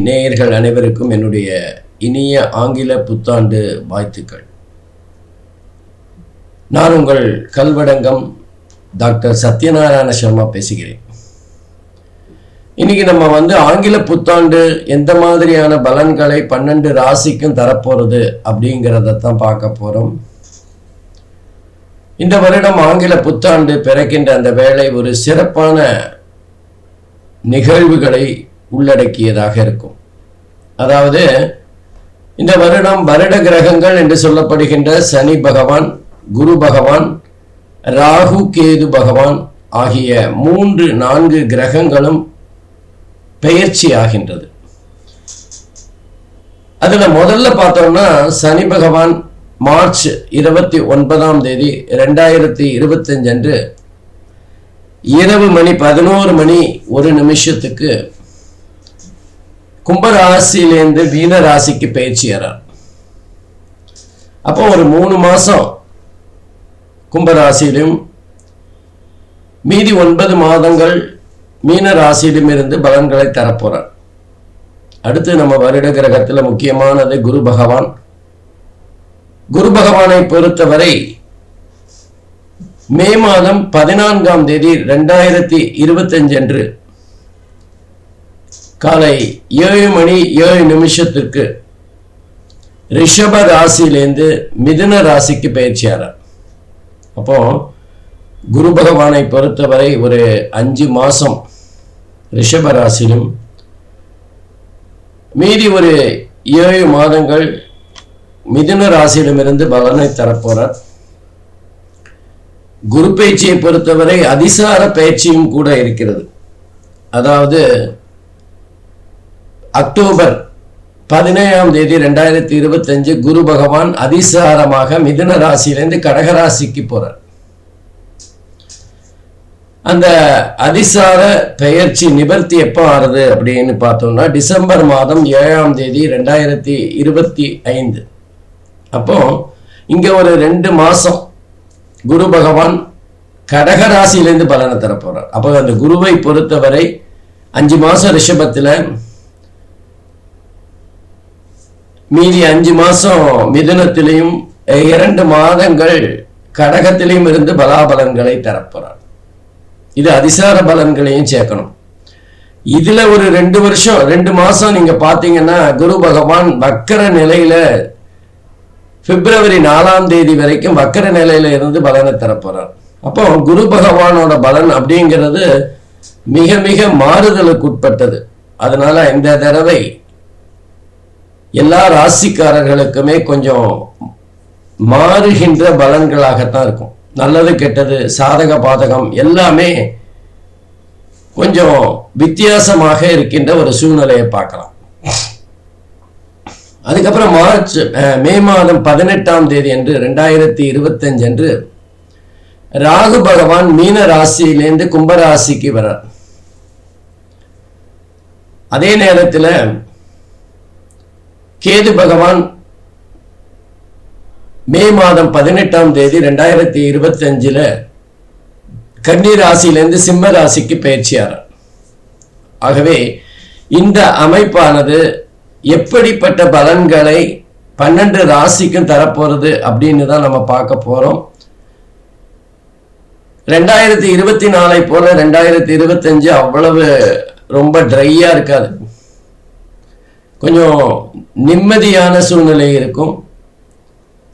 நேயர்கள் அனைவருக்கும் என்னுடைய இனிய ஆங்கில புத்தாண்டு வாழ்த்துக்கள். நான் உங்கள் கல்வடங்கம் டாக்டர் சத்யநாராயண சர்மா பேசுகிறேன். இன்னைக்கு நம்ம ஆங்கில புத்தாண்டு எந்த மாதிரியான பலன்களை 12 ராசிக்கும் தரப்போறது அப்படிங்கிறத தான் பார்க்க போறோம். இந்த வருடம் ஆங்கில புத்தாண்டு பிறக்கின்ற அந்த வேளை ஒரு சிறப்பான நிகழ்வுகளை உள்ளடக்கியதாக இருக்கும். அதாவது இந்த வருட கிரகங்கள் என்று சொல்லப்படுகின்ற சனி பகவான், குரு பகவான், ராகு கேது பகவான் ஆகிய 3-4 கிரகங்களும் பெயர்ச்சி ஆகின்றது. அதுல முதல்ல பார்த்தோம்னா சனி பகவான் மார்ச் 29ஆம் தேதி 2025 அன்று இரவு 11:01 கும்பராசியிலிருந்து மீன ராசிக்கு பயிற்சியாரார். அப்போ ஒரு 3 மாசம் கும்பராசியிலும் மீதி 9 மாதங்கள் மீன ராசியிலும் இருந்து பலன்களை தரப்போறார். அடுத்து நம்ம வருட கிரகத்தில் முக்கியமானது குரு பகவான். குரு பகவானை பொறுத்தவரை மே மாதம் 14ஆம் தேதி 2025 அன்று காலை 7:07 ரிஷப ராசியிலிருந்து மிதுன ராசிக்கு பயிற்சியாரார். அப்போ குரு பகவானை பொறுத்தவரை ஒரு 5 மாசம் ரிஷப ராசியிலும் மீதி ஒரு 7 மாதங்கள் மிதுன ராசியிடமிருந்து பலனை தரப்போறார். குரு பயிற்சியை பொறுத்தவரை அதிசார பயிற்சியும் கூட இருக்கிறது. அதாவது அக்டோபர் 17ஆம் தேதி 2025 குரு பகவான் அதிசாரமாக மிதுன ராசியிலிருந்து கடகராசிக்கு போறார். அந்த அதிசார பெயர்ச்சி நிவர்த்தி எப்போ ஆறுது அப்படின்னு பார்த்தோம்னா டிசம்பர் மாதம் 7ஆம் தேதி 2025. அப்போ இங்க ஒரு 2 மாசம் குரு பகவான் கடகராசியிலிருந்து பலனை தர போறார். அப்போ அந்த குருவை பொறுத்தவரை 5 மாசம் ரிஷபத்துல, மீதி 5 மாசம் மிதுனத்திலையும் 2 மாதங்கள் கடகத்திலையும் இருந்து பலாபலன்களை தரப்போறார். இது அதிசார பலன்களையும் சேர்க்கணும். இதுல ஒரு 2 வருஷம் 2 மாசம் நீங்க பாத்தீங்கன்னா குரு பகவான் வக்கர நிலையில பிப்ரவரி 4ஆம் தேதி வரைக்கும் வக்கர நிலையில இருந்து பலனை தரப்போறார். அப்போ குரு பகவானோட பலன் அப்படிங்கிறது மிக மிக மாறுதலுக்கு உட்பட்டது. அதனால இந்த தடவை எல்லா ராசிக்காரர்களுக்குமே கொஞ்சம் மாறுகின்ற பலன்களாகத்தான் இருக்கும். நல்லது கெட்டது சாதக பாதகம் எல்லாமே கொஞ்சம் வித்தியாசமாக இருக்கின்ற ஒரு சூழ்நிலையை பார்க்கலாம். அதுக்கப்புறம் மே மாதம் 18ஆம் தேதி அன்று 2025 அன்று ராகு பகவான் மீன ராசியிலிருந்து கும்பராசிக்கு வரார். அதே நேரத்தில் கேது பகவான் மே மாதம் 18ஆம் தேதி 2025 கன்னி ராசியிலிருந்து சிம்ம ராசிக்கு பயிற்சியாரார். ஆகவே இந்த அமைப்பானது எப்படிப்பட்ட பலன்களை 12 ராசிக்கும் தரப்போறது அப்படின்னு தான் நம்ம பார்க்க போறோம். 2024 போல 2025 அவ்வளவு ரொம்ப ட்ரையா இருக்காது. கொஞ்சம் நிம்மதியான சூழ்நிலை இருக்கும்.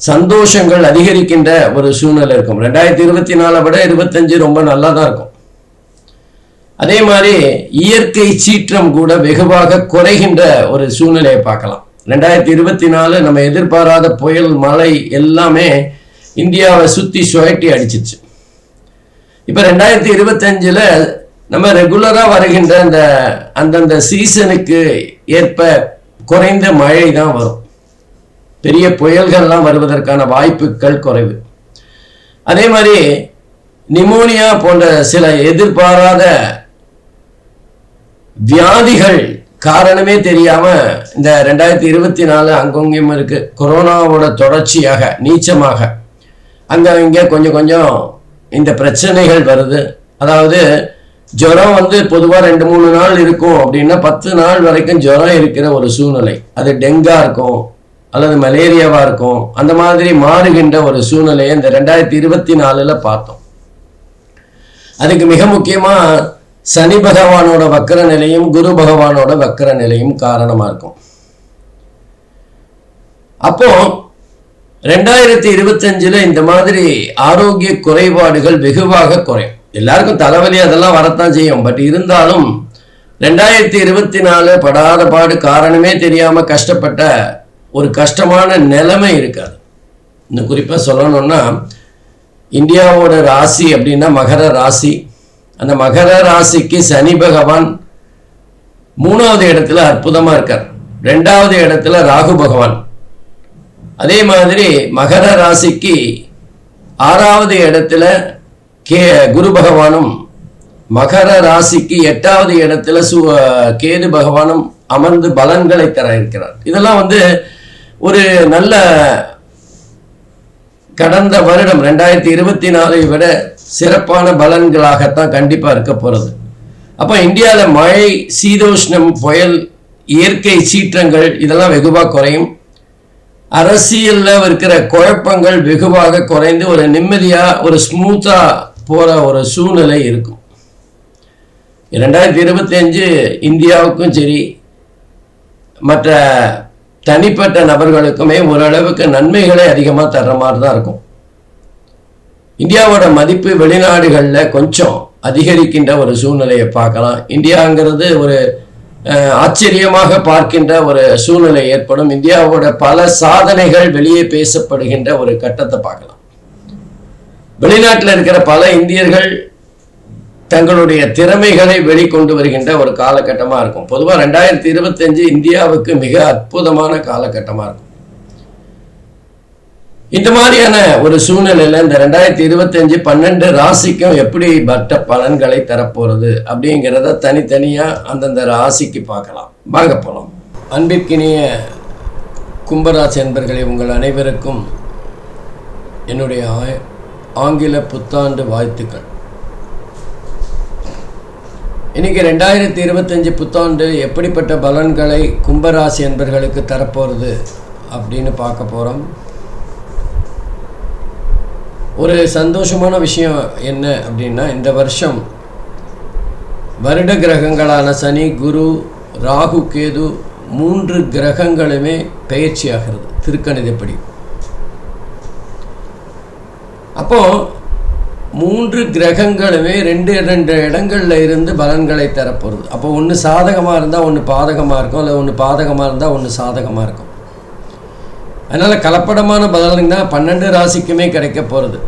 சந்தோஷங்கள் அதிகரிக்கின்ற ஒரு சூழ்நிலை இருக்கும். 2024 விட 25 ரொம்ப நல்லா தான் இருக்கும். அதே மாதிரி இயற்கை சீற்றம் கூட வெகுவாக குறைகின்ற ஒரு சூழ்நிலையை பார்க்கலாம். 2024 நம்ம எதிர்பாராத புயல், மழை எல்லாமே இந்தியாவை சுத்தி சுழட்டி அடிச்சிச்சு. இப்ப 2025 நம்ம ரெகுலரா வருகின்ற அந்தந்த சீசனுக்கு ஏற்ப குறைந்த மழை தான் வரும். பெரிய புயல்கள்லாம் வருவதற்கான வாய்ப்புகள் குறைவு. அதே மாதிரி நிமோனியா போன்ற சில எதிர்பாராத வியாதிகள் காரணமே தெரியாம இந்த 2024 அங்கொங்கும் இருக்கு. கொரோனாவோட தொடர்ச்சியாக நீச்சமாக அங்க இங்க கொஞ்சம் இந்த பிரச்சனைகள் வருது. அதாவது ஜுரம் வந்து பொதுவாக 2-3 நாள் இருக்கும் அப்படின்னா 10 நாள் வரைக்கும் ஜுரம் இருக்கிற ஒரு சூழ்நிலை. அது டெங்கா இருக்கும் அல்லது மலேரியாவா இருக்கும். அந்த மாதிரி மாறுகின்ற ஒரு சூழ்நிலையை இந்த 2024 பார்த்தோம். அதுக்கு மிக முக்கியமா சனி பகவானோட வக்கர நிலையும் குரு பகவானோட வக்கர நிலையும் காரணமா இருக்கும். அப்போ 2025 இந்த மாதிரி ஆரோக்கிய குறைபாடுகள் வெகுவாக குறையும். எல்லாருக்கும் தலைவலி அதெல்லாம் வரத்தான் செய்யும். பட் இருந்தாலும் 2024 படாத பாடு காரணமே தெரியாம கஷ்டப்பட்ட ஒரு கஷ்டமான நிலைமை இருக்காது. இன்னும் குறிப்பா சொல்லணும்னா இந்தியாவோட ராசி அப்படின்னா மகர ராசி. அந்த மகர ராசிக்கு சனி பகவான் 3வது இடத்துல அற்புதமா இருக்கார். 2வது இடத்துல ராகு பகவான். அதே மாதிரி மகர ராசிக்கு 6வது இடத்துல குரு பகவானும், மகர ராசிக்கு 8வது இடத்துல கேது பகவானும் அமர்ந்து பலன்களை தர இருக்கிறார். இதெல்லாம் வந்து ஒரு நல்ல கடந்த வருடம் 2024 விட சிறப்பான பலன்களாகத்தான் கண்டிப்பா இருக்க போறது. அப்போ இந்தியாவில் மழை, சீதோஷ்ணம், புயல், இயற்கை சீற்றங்கள் இதெல்லாம் வெகுவாக குறையும். அரசியல்ல இருக்கிற குழப்பங்கள் வெகுவாக குறைந்து ஒரு நிம்மதியா ஒரு ஸ்மூத்தா போற ஒரு சூழ்நிலை இருக்கும். 2025 இந்தியாவுக்கும் சரி மற்ற தனிப்பட்ட நபர்களுக்குமே ஓரளவுக்கு நன்மைகளை அதிகமாக தர்ற மாதிரி தான் இருக்கும். இந்தியாவோட மதிப்பு வெளிநாடுகளில் கொஞ்சம் அதிகரிக்கின்ற ஒரு சூழ்நிலையை பார்க்கலாம். இந்தியாங்கிறது ஒரு ஆச்சரியமாக பார்க்கின்ற ஒரு சூழ்நிலை ஏற்படும். இந்தியாவோட பல சாதனைகள் வெளியே பேசப்படுகின்ற ஒரு கட்டத்தை பார்க்கலாம். வெளிநாட்டில் இருக்கிற பல இந்தியர்கள் தங்களுடைய திறமைகளை வெளிக்கொண்டு வருகின்ற ஒரு காலகட்டமாக இருக்கும். பொதுவாக 2025 இந்தியாவுக்கு மிக அற்புதமான காலகட்டமாக இருக்கும். இந்த மாதிரியான ஒரு சூழ்நிலையில் இந்த 2025 12 ராசிக்கும் எப்படி பட்ட பலன்களை தரப்போறது அப்படிங்கிறத தனித்தனியா அந்தந்த ராசிக்கு பார்க்கலாம். வாங்க போலாம். அன்பிற்கினிய கும்பராசி என்பர்களே, உங்கள் அனைவருக்கும் என்னுடைய ஆங்கில புத்தாண்டு வாழ்த்துக்கள். இன்னைக்கு 2025 புத்தாண்டு எப்படிப்பட்ட பலன்களை கும்பராசி என்பர்களுக்கு தரப்போறது அப்படின்னு பார்க்க போறோம். ஒரு சந்தோஷமான விஷயம் என்ன அப்படின்னா, இந்த வருஷம் வருட கிரகங்களான சனி, குரு, ராகு, கேது 3 கிரகங்களுமே பெயர்ச்சி ஆகிறது திருக்கணிதப்படி. அப்போ 3 கிரகங்களுமே 2 இடங்கள்ல இருந்து பலன்களை தரப்போகிறது. அப்போ ஒன்று சாதகமாக இருந்தால் ஒன்று பாதகமாக இருக்கும், இல்லை ஒன்று பாதகமாக இருந்தால் ஒன்று சாதகமாக இருக்கும். அதனால் கலப்படமான பலன் தான் 12 ராசிக்குமே கிடைக்க போகிறது.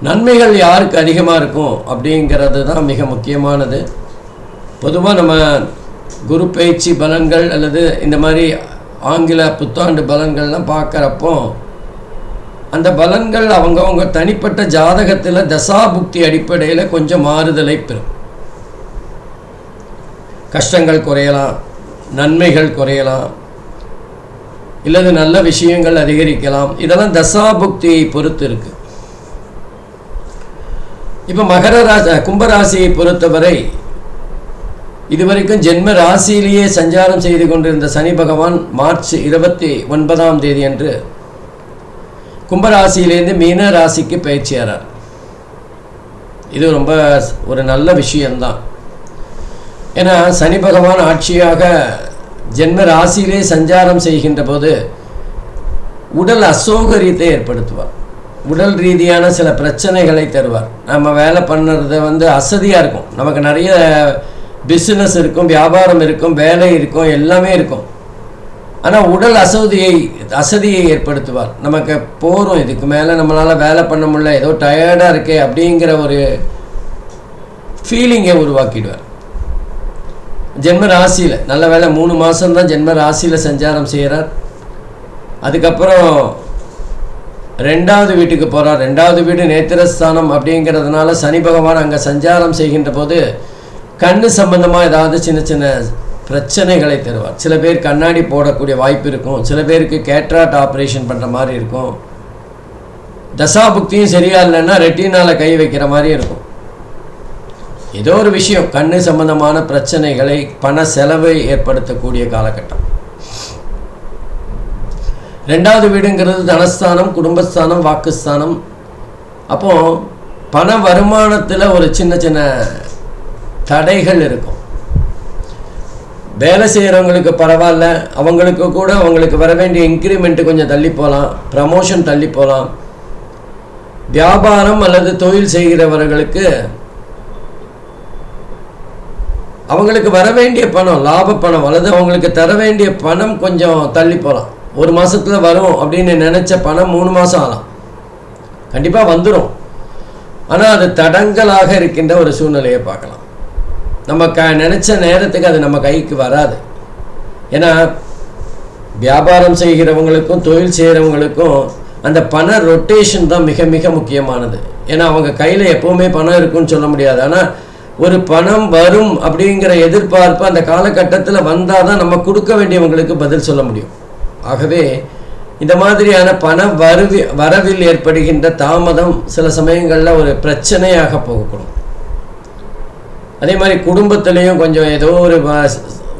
நன்மைகள் யாருக்கு அதிகமாக இருக்கும் அப்படிங்கிறது தான் மிக முக்கியமானது. பொதுவாக நம்ம குரு பயிற்சி பலன்கள் அல்லது இந்த மாதிரி ஆங்கில புத்தாண்டு பலன்கள்லாம் பார்க்குறப்போ அந்த பலன்கள் அவங்கவுங்க தனிப்பட்ட ஜாதகத்தில் தசாபுக்தி அடிப்படையில் கொஞ்சம் மாறுதலை பெறும். கஷ்டங்கள் குறையலாம், நன்மைகள் குறையலாம், இல்லது நல்ல விஷயங்கள் அதிகரிக்கலாம். இதெல்லாம் தசாபுக்தியை பொறுத்து இருக்கு. இப்போ கும்பராசியை பொறுத்தவரை இதுவரைக்கும் ஜென்ம ராசியிலேயே சஞ்சாரம் செய்து கொண்டிருந்த சனி பகவான் மார்ச் 29ஆம் தேதி அன்று கும்பராசியிலேருந்து மீன ராசிக்கு பயிற்சியாரார். இது ரொம்ப ஒரு நல்ல விஷயம்தான். ஏன்னா சனி பகவான் ஆட்சியாக ஜென்ம ராசியிலே சஞ்சாரம் செய்கின்ற போது உடல் அசௌகரியத்தை ஏற்படுத்துவார். உடல் ரீதியான சில பிரச்சனைகளை தருவார். நம்ம வேலை பண்ணுறது அசதியாக இருக்கும். நமக்கு நிறைய பிஸ்னஸ் இருக்கும், வியாபாரம் இருக்கும், வேலை இருக்கும், எல்லாமே இருக்கும். ஆனால் உடல் அசதியை ஏற்படுத்துவார். நமக்கு போகிறோம், இதுக்கு மேலே நம்மளால் வேலை பண்ண முடியல, ஏதோ டயர்டாக இருக்கே அப்படிங்கிற ஒரு ஃபீலிங்கை உருவாக்கிடுவார். ஜென்ம ராசியில் நல்ல வேலை 3 மாதம்தான் ஜென்ம ராசியில் சஞ்சாரம் செய்கிறார். அதுக்கப்புறம் 2வது வீட்டுக்கு போகிறார். 2வது வீடு நேத்திரஸ்தானம் அப்படிங்கிறதுனால சனி பகவான் அங்கே சஞ்சாரம் செய்கின்ற போது கண்ணு சம்பந்தமாக ஏதாவது சின்ன சின்ன பிரச்சனைகளை தருவார். சில பேர் கண்ணாடி போடக்கூடிய வாய்ப்பு இருக்கும், சில பேருக்கு கேட்ராக்ட் ஆப்ரேஷன் பண்ணுற மாதிரி இருக்கும். தசாபுக்தியும் சரியா இல்லைன்னா ரெட்டினால கை வைக்கிற மாதிரி இருக்கும். ஏதோ ஒரு விஷயம் கண்ணு சம்பந்தமான பிரச்சனைகளை பண செலவை ஏற்படுத்தக்கூடிய காலகட்டம். 2வது வீடுங்கிறது தனஸ்தானம், குடும்பஸ்தானம், வாக்குஸ்தானம். அப்போ பண வருமானத்தில் ஒரு சின்ன சின்ன தடைகள் இருக்கும். வேலை செய்கிறவங்களுக்கு பரவாயில்ல, அவங்களுக்கு கூட அவங்களுக்கு வர வேண்டிய இன்க்ரிமெண்ட்டு கொஞ்சம் தள்ளி போகலாம், ப்ரமோஷன் தள்ளி போகலாம். வியாபாரம் அல்லது தொழில் செய்கிறவர்களுக்கு அவங்களுக்கு வர வேண்டிய பணம், லாப பணம் அல்லது அவங்களுக்கு தர வேண்டிய பணம் கொஞ்சம் தள்ளி போகலாம். ஒரு மாதத்தில் வரும் அப்படின்னு நினச்ச பணம் 3 மாதம் ஆகலாம். கண்டிப்பாக வந்துடும், ஆனால் அது தடங்கலாக இருக்கின்ற ஒரு சூழ்நிலையை பார்க்கலாம். நம்ம நினச்ச நேரத்துக்கு அது நம்ம கைக்கு வராது. ஏன்னா வியாபாரம் செய்கிறவங்களுக்கும் தொழில் செய்கிறவங்களுக்கும் அந்த பண ரொட்டேஷன் தான் மிக மிக முக்கியமானது. ஏன்னா அவங்க கையில் எப்போவுமே பணம் இருக்குன்னு சொல்ல முடியாது. ஆனால் ஒரு பணம் வரும் அப்படிங்கிற எதிர்பார்ப்பு அந்த காலகட்டத்தில் வந்தால் தான் நம்ம கொடுக்க வேண்டியவங்களுக்கு பதில் சொல்ல முடியும். ஆகவே இந்த மாதிரியான பண வரவில் ஏற்படுகின்ற தாமதம் சில சமயங்களில் ஒரு பிரச்சனையாக போகக்கூடும். அதே மாதிரி குடும்பத்திலையும் கொஞ்சம் ஏதோ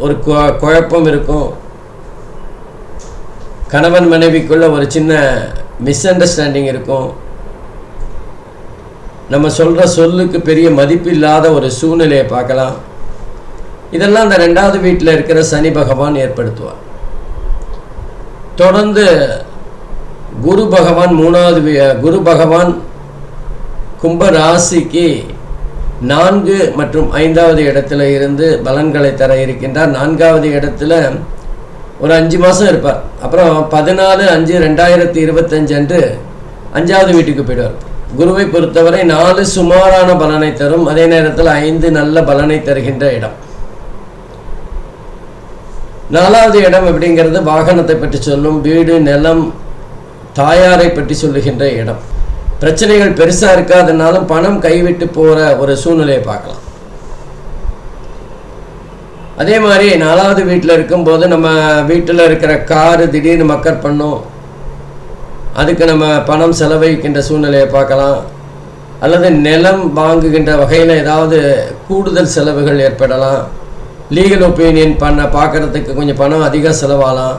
ஒரு குழப்பம் இருக்கும். கணவன் மனைவிக்குள்ள ஒரு சின்ன மிஸ் அண்டர்ஸ்டாண்டிங் இருக்கும். நம்ம சொல்கிற சொல்லுக்கு பெரிய மதிப்பு இல்லாத ஒரு சூழ்நிலையை பார்க்கலாம். இதெல்லாம் அந்த 2வது வீட்டில் இருக்கிற சனி பகவான் ஏற்படுத்துவார். தொடர்ந்து குரு பகவான் 3வது குரு பகவான் கும்ப ராசிக்கு 4 மற்றும் 5வது இடத்துல இருந்து பலன்களை தர இருக்கின்றார். 4வது இடத்துல ஒரு 5 மாதம் இருப்பார். அப்புறம் 14/5/2025 அன்று 5வது வீட்டுக்கு போயிடுவார். குருவை பொறுத்தவரை 4 சுமாரான பலனை தரும், அதே நேரத்தில் 5 நல்ல பலனை தருகின்ற இடம். 4வது இடம் அப்படிங்கிறது வாகனத்தை பற்றி சொல்லும், வீடு, நிலம், தாயாரை பற்றி சொல்லுகின்ற இடம். பிரச்சனைகள் பெருசாக இருக்காதனாலும் பணம் கைவிட்டு போகிற ஒரு சூழ்நிலையை பார்க்கலாம். அதே மாதிரி 4வது வீட்டில் இருக்கும்போது நம்ம வீட்டில் இருக்கிற காரு திடீர்னு மக்கர் பண்ணும், அதுக்கு நம்ம பணம் செலவழிக்கின்ற சூழ்நிலையை பார்க்கலாம். அல்லது நிலம் வாங்குகின்ற வகையில் ஏதாவது கூடுதல் செலவுகள் ஏற்படலாம். லீகல் ஒப்பீனியன் பார்க்குறதுக்கு கொஞ்சம் பணம் அதிகம் செலவாகலாம்.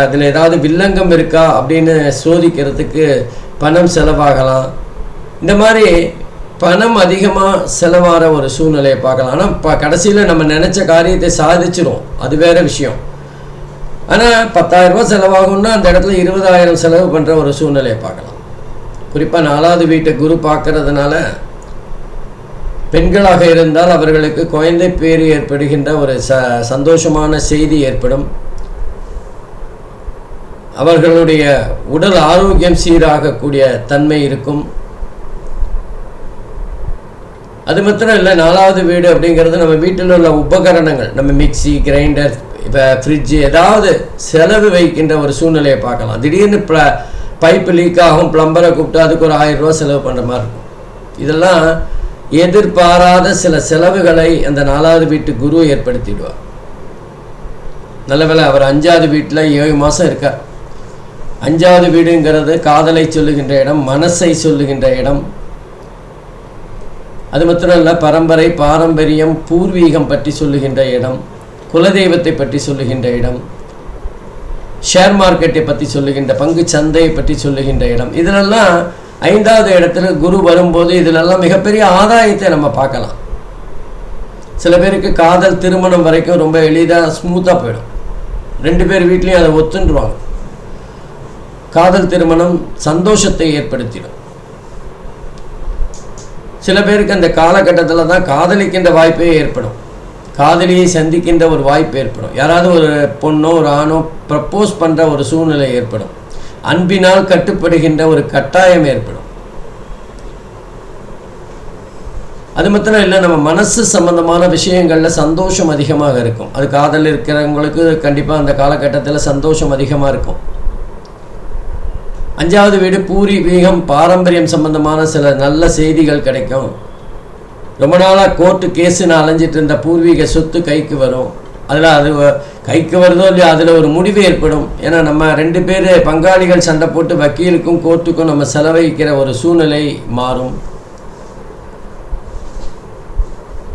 அதில் ஏதாவது வில்லங்கம் இருக்கா அப்படின்னு சோதிக்கிறதுக்கு பணம் செலவாகலாம். இந்த மாதிரி பணம் அதிகமாக செலவாகிற ஒரு சூழ்நிலையை பார்க்கலாம். ஆனால் கடைசியில் நம்ம நினச்ச காரியத்தை சாதிச்சிடும், அது வேறு விஷயம். ஆனால் 10,000 ரூபா செலவாகும்னா அந்த இடத்துல 20,000 செலவு பண்ணுற ஒரு சூழ்நிலையை பார்க்கலாம். குறிப்பாக 4வது வீட்டை குரு பார்க்கறதுனால பெண்களாக இருந்தால் அவர்களுக்கு குழந்தை பேர் ஏற்படுகின்ற ஒரு சந்தோஷமான செய்தி ஏற்படும். அவர்களுடைய உடல் ஆரோக்கியம் சீராகக்கூடிய தன்மை இருக்கும். அது மாத்திரம் இல்லை, 4வது வீடு அப்படிங்கிறது நம்ம வீட்டில் உள்ள உபகரணங்கள், நம்ம மிக்சி, கிரைண்டர், இப்போ ஃப்ரிட்ஜு, ஏதாவது செலவு வைக்கின்ற ஒரு சூழ்நிலையை பார்க்கலாம். திடீர்னு பைப்பு லீக் ஆகும், பிளம்பரை கூப்பிட்டு அதுக்கு ஒரு 1000 ரூபா செலவு பண்ணுற மாதிரி இருக்கும். இதெல்லாம் எதிர்பாராத சில செலவுகளை அந்த 4வது வீட்டு குரு ஏற்படுத்திடுவார். நல்ல வேளை அவர் 5வது வீட்டில் 7 மாதம் இருக்கார். 5வது வீடுங்கிறது காதலை சொல்லுகின்ற இடம், மனசை சொல்லுகின்ற இடம். அது மாத்திரம் இல்லை, பரம்பரை, பாரம்பரியம், பூர்வீகம் பற்றி சொல்லுகின்ற இடம், குலதெய்வத்தை பற்றி சொல்லுகின்ற இடம், ஷேர் மார்க்கெட்டை பற்றி சொல்லுகின்ற, பங்கு சந்தையை பற்றி சொல்லுகின்ற இடம். இதிலெல்லாம் 5வது இடத்துல குரு வரும்போது இதிலெல்லாம் மிகப்பெரிய ஆதாயத்தை நம்ம பார்க்கலாம். சில பேருக்கு காதல் திருமணம் வரைக்கும் ரொம்ப எளிதாக ஸ்மூத்தாக போயிடும். 2 பேர் வீட்லேயும் அதை ஒத்துண்டுருவாங்க. காதல் திருமணம் சந்தோஷத்தை ஏற்படுத்திடும். சில பேருக்கு அந்த காலகட்டத்தில் தான் காதலிக்கின்ற வாய்ப்பே ஏற்படும், காதலியை சந்திக்கின்ற ஒரு வாய்ப்பு ஏற்படும். யாராவது ஒரு பொண்ணோ ஒரு ஆணோ ப்ரப்போஸ் பண்ணுற ஒரு சூழ்நிலை ஏற்படும். அன்பினால் கட்டுப்படுகின்ற ஒரு கட்டாயம் ஏற்படும். அது மாத்திரம் இல்லை, நம்ம மனசு சம்பந்தமான விஷயங்களில் சந்தோஷம் அதிகமாக இருக்கும். அது காதல் இருக்கிறவங்களுக்கு கண்டிப்பாக அந்த காலகட்டத்தில் சந்தோஷம் அதிகமாக இருக்கும். 5வது வீடு பூர்வீகம், பாரம்பரியம் சம்பந்தமான சில நல்ல செய்திகள் கிடைக்கும். ரொம்ப நாளாக கோர்ட்டு கேஸுன்னு அலைஞ்சிட்டு இருந்த பூர்வீக சொத்து கைக்கு வரும். அதில் அது கைக்கு வருதோ இல்லையா, அதில் ஒரு முடிவு ஏற்படும். ஏன்னா நம்ம 2 பேர் பங்காளிகள் சண்டை போட்டு வக்கீலுக்கும் கோர்ட்டுக்கும் நம்ம செலவழிக்கிற ஒரு சூழ்நிலை மாறும்.